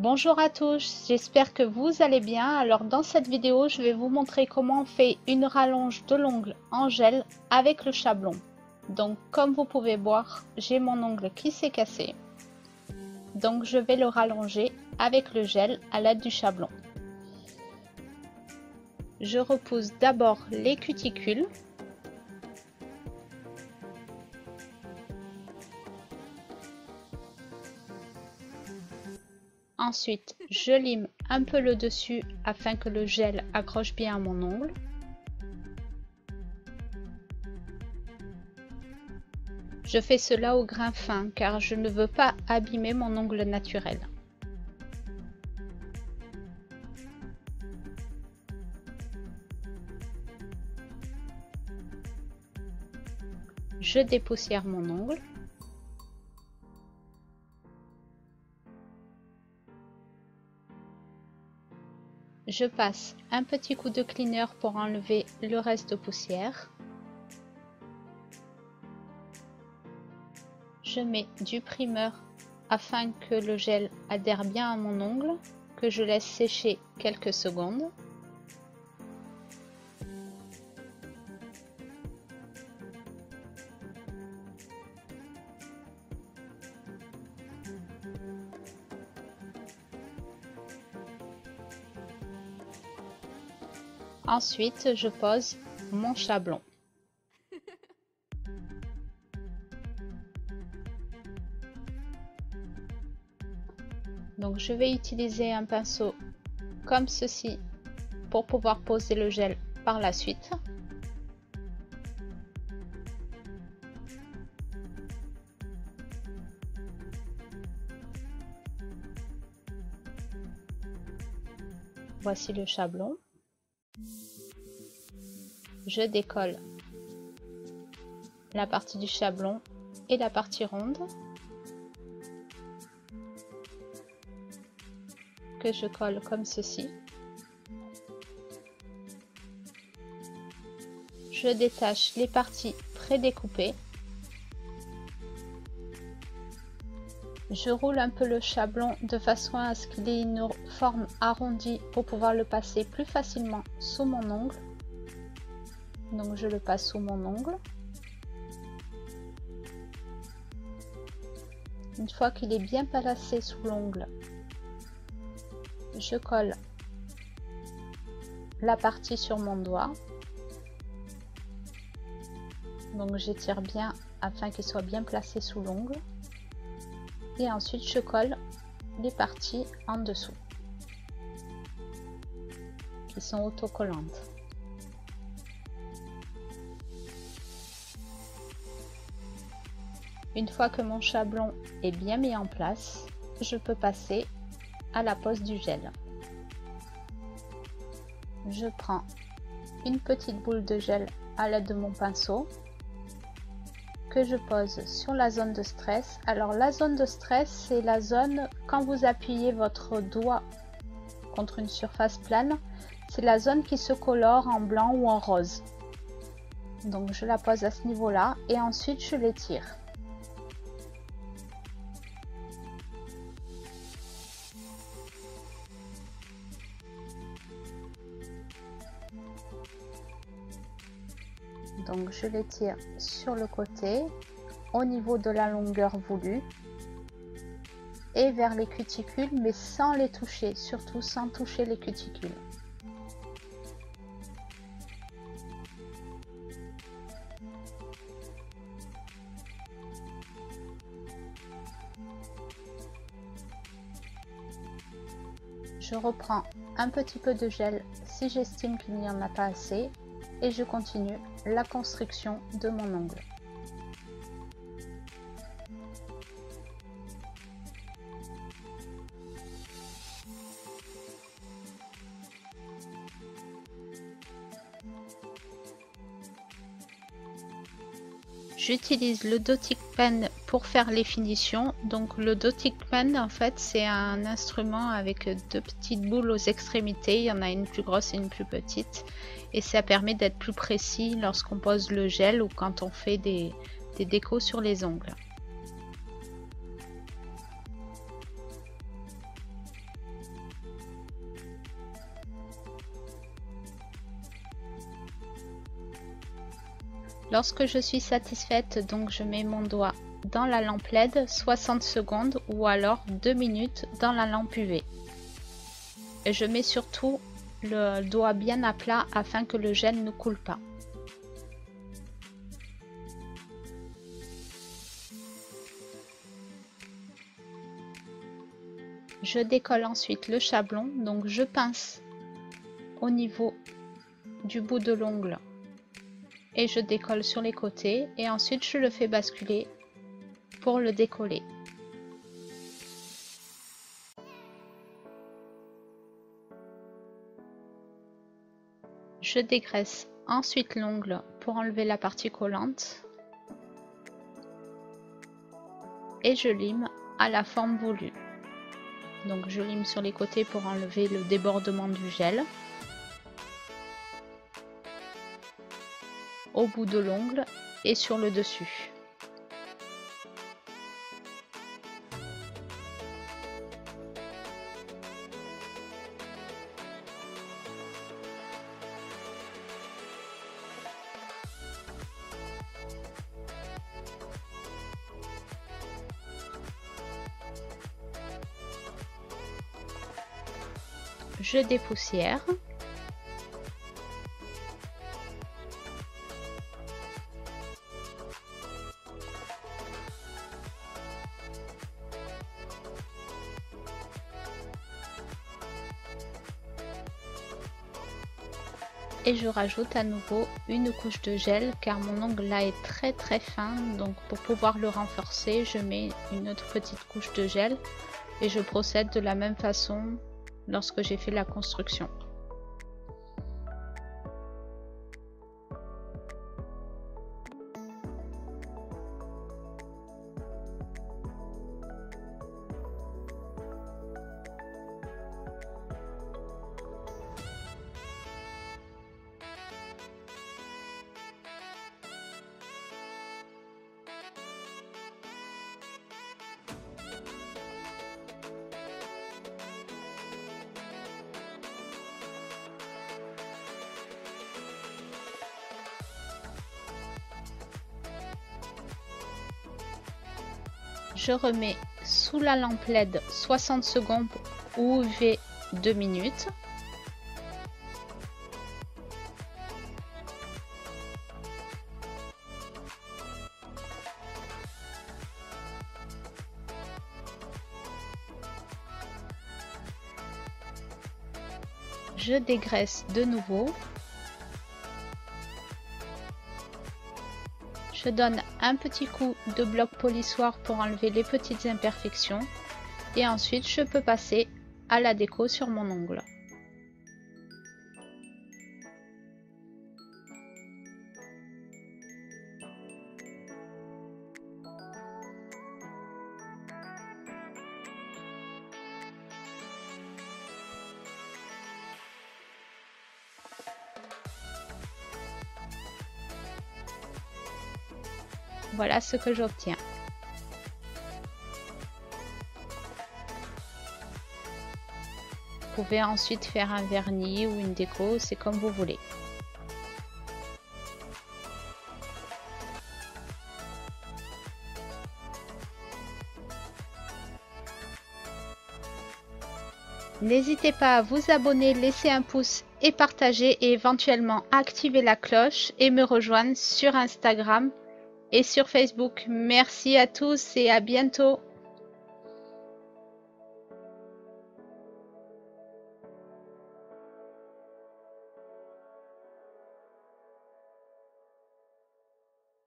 Bonjour à tous, j'espère que vous allez bien. Alors dans cette vidéo, je vais vous montrer comment on fait une rallonge de l'ongle en gel avec le chablon. Donc comme vous pouvez voir, j'ai mon ongle qui s'est cassé. Donc je vais le rallonger avec le gel à l'aide du chablon. Je repousse d'abord les cuticules. Ensuite, je lime un peu le dessus afin que le gel accroche bien à mon ongle. Je fais cela au grain fin car je ne veux pas abîmer mon ongle naturel. Je dépoussière mon ongle. Je passe un petit coup de cleaner pour enlever le reste de poussière. Je mets du primeur afin que le gel adhère bien à mon ongle, que je laisse sécher quelques secondes. Ensuite, je pose mon chablon. Donc je vais utiliser un pinceau comme ceci pour pouvoir poser le gel par la suite. Voici le chablon. Je décolle la partie du chablon et la partie ronde que je colle comme ceci. Je détache les parties prédécoupées. Je roule un peu le chablon de façon à ce qu'il ait une forme arrondie pour pouvoir le passer plus facilement sous mon ongle. Donc je le passe sous mon ongle. Une fois qu'il est bien placé sous l'ongle, je colle la partie sur mon doigt. Donc j'étire bien afin qu'il soit bien placé sous l'ongle. Et ensuite je colle les parties en dessous qui sont autocollantes. Une fois que mon chablon est bien mis en place, je peux passer à la pose du gel. Je prends une petite boule de gel à l'aide de mon pinceau que je pose sur la zone de stress. Alors la zone de stress, c'est la zone quand vous appuyez votre doigt contre une surface plane, c'est la zone qui se colore en blanc ou en rose. Donc je la pose à ce niveau-là et ensuite je l'étire. Donc je l'étire sur le côté, au niveau de la longueur voulue et vers les cuticules, mais sans les toucher, surtout sans toucher les cuticules. Je reprends un petit peu de gel si j'estime qu'il n'y en a pas assez. Et je continue la construction de mon ongle. J'utilise le Dotic Pen pour faire les finitions. Donc le Dotic Pen, en fait, c'est un instrument avec deux petites boules aux extrémités. Il y en a une plus grosse et une plus petite. Et ça permet d'être plus précis lorsqu'on pose le gel ou quand on fait des décos sur les ongles. Lorsque je suis satisfaite, donc je mets mon doigt dans la lampe LED 60 secondes ou alors 2 minutes dans la lampe UV. Et je mets surtout le doigt bien à plat afin que le gel ne coule pas. Je décolle ensuite le chablon, donc je pince au niveau du bout de l'ongle et je décolle sur les côtés et ensuite je le fais basculer pour le décoller. Je dégraisse ensuite l'ongle pour enlever la partie collante et je lime à la forme voulue. Donc je lime sur les côtés pour enlever le débordement du gel. Au bout de l'ongle et sur le dessus. Je dépoussière. Et je rajoute à nouveau une couche de gel car mon ongle là est très fin, donc pour pouvoir le renforcer je mets une autre petite couche de gel et je procède de la même façon lorsque j'ai fait la construction. Je remets sous la lampe LED 60 secondes ou UV 2 minutes. Je dégraisse de nouveau. Je donne un petit coup de bloc polissoir pour enlever les petites imperfections et ensuite je peux passer à la déco sur mon ongle. Voilà ce que j'obtiens. Vous pouvez ensuite faire un vernis ou une déco, c'est comme vous voulez. N'hésitez pas à vous abonner, laisser un pouce et partager et éventuellement activer la cloche et me rejoindre sur Instagram et sur Facebook. Merci à tous et à bientôt.